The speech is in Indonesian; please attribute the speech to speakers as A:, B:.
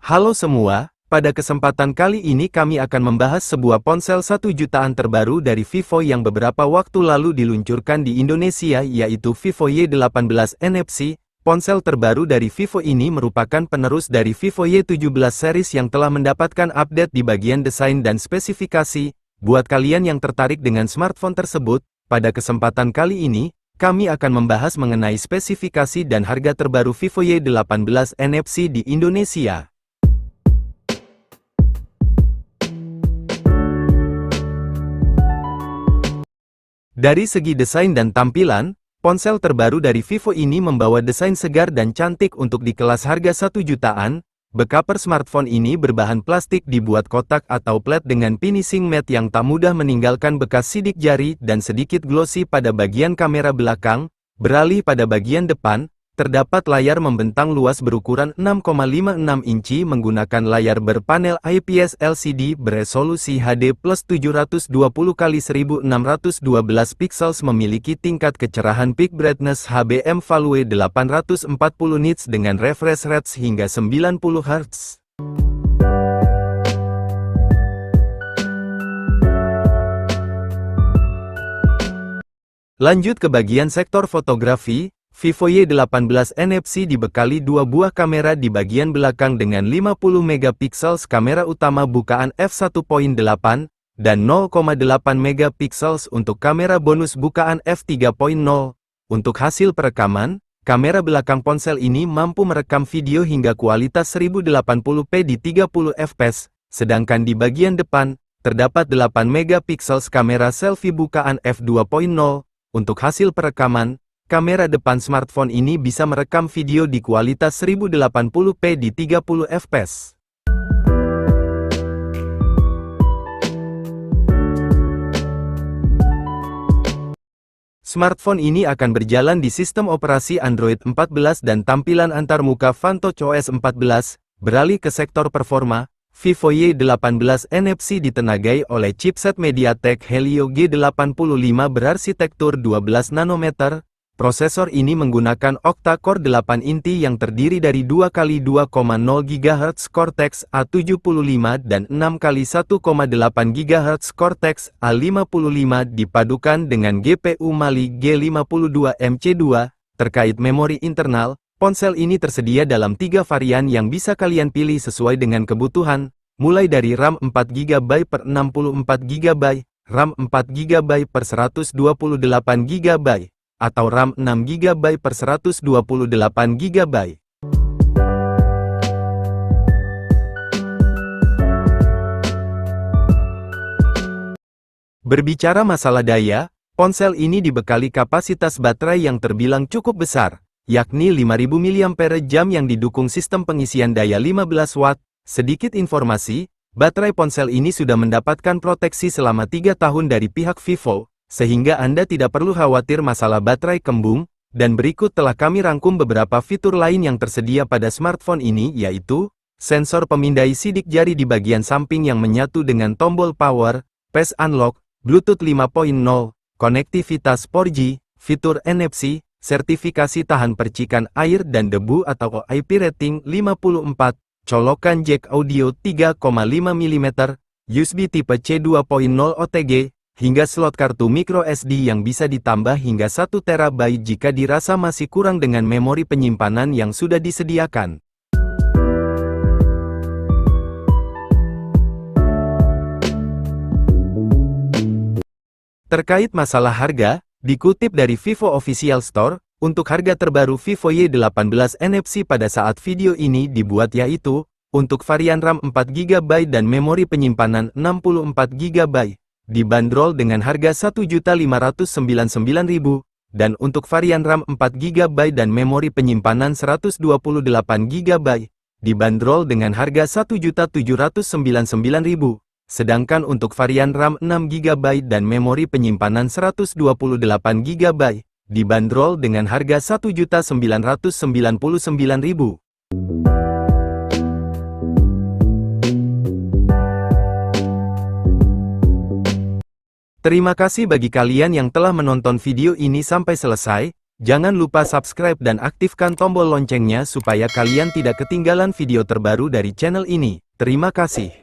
A: Halo semua, pada kesempatan kali ini kami akan membahas sebuah ponsel 1 jutaan terbaru dari Vivo yang beberapa waktu lalu diluncurkan di Indonesia, yaitu Vivo Y18 NFC. Ponsel terbaru dari Vivo ini merupakan penerus dari Vivo Y17 series yang telah mendapatkan update di bagian desain dan spesifikasi. Buat kalian yang tertarik dengan smartphone tersebut, pada kesempatan kali ini, kami akan membahas mengenai spesifikasi dan harga terbaru Vivo Y18 NFC di Indonesia. Dari segi desain dan tampilan, ponsel terbaru dari Vivo ini membawa desain segar dan cantik untuk di kelas harga 1 jutaan. Bumper smartphone ini berbahan plastik dibuat kotak atau flat dengan finishing matte yang tak mudah meninggalkan bekas sidik jari dan sedikit glossy pada bagian kamera belakang. Beralih pada bagian depan, terdapat layar membentang luas berukuran 6,56 inci menggunakan layar berpanel IPS LCD beresolusi HD+ 720x1612 pixels, memiliki tingkat kecerahan peak brightness HBM Value 840 nits dengan refresh rate hingga 90 Hz. Lanjut ke bagian sektor fotografi. Vivo Y18 NFC dibekali dua buah kamera di bagian belakang dengan 50 MP kamera utama bukaan f1.8 dan 0,8 MP untuk kamera bonus bukaan f3.0. Untuk hasil perekaman, kamera belakang ponsel ini mampu merekam video hingga kualitas 1080p di 30 fps, sedangkan di bagian depan, terdapat 8 MP kamera selfie bukaan f2.0. Untuk hasil perekaman, kamera depan smartphone ini bisa merekam video di kualitas 1080p di 30 fps. Smartphone ini akan berjalan di sistem operasi Android 14 dan tampilan antarmuka Vantage OS 14. Beralih ke sektor performa, Vivo Y18 NFC ditenagai oleh chipset MediaTek Helio G85 berarsitektur 12 nanometer. Prosesor ini menggunakan octa-core 8 inti yang terdiri dari 2x2,0 GHz Cortex A75 dan 6x1,8 GHz Cortex A55 dipadukan dengan GPU Mali G52 MC2. Terkait memori internal, ponsel ini tersedia dalam 3 varian yang bisa kalian pilih sesuai dengan kebutuhan, mulai dari RAM 4GB per 64GB, RAM 4GB per 128GB, atau RAM 6GB per 128GB. Berbicara masalah daya, ponsel ini dibekali kapasitas baterai yang terbilang cukup besar, yakni 5000 mAh yang didukung sistem pengisian daya 15 Watt. Sedikit informasi, baterai ponsel ini sudah mendapatkan proteksi selama 3 tahun dari pihak Vivo, sehingga Anda tidak perlu khawatir masalah baterai kembung. Dan berikut telah kami rangkum beberapa fitur lain yang tersedia pada smartphone ini, yaitu sensor pemindai sidik jari di bagian samping yang menyatu dengan tombol power, Face Unlock, Bluetooth 5.0, konektivitas 4G, fitur NFC, sertifikasi tahan percikan air dan debu atau IP rating 54, colokan jack audio 3,5 mm, USB tipe C 2.0 OTG, hingga slot kartu micro SD yang bisa ditambah hingga 1 TB jika dirasa masih kurang dengan memori penyimpanan yang sudah disediakan. Terkait masalah harga, dikutip dari Vivo Official Store, untuk harga terbaru Vivo Y18 NFC pada saat video ini dibuat yaitu, untuk varian RAM 4GB dan memori penyimpanan 64GB, dibanderol dengan harga Rp1.599.000, dan untuk varian RAM 4GB dan memori penyimpanan 128GB, dibanderol dengan harga Rp1.799.000, sedangkan untuk varian RAM 6GB dan memori penyimpanan 128GB, dibanderol dengan harga Rp1.999.000. Terima kasih bagi kalian yang telah menonton video ini sampai selesai. Jangan lupa subscribe dan aktifkan tombol loncengnya supaya kalian tidak ketinggalan video terbaru dari channel ini. Terima kasih.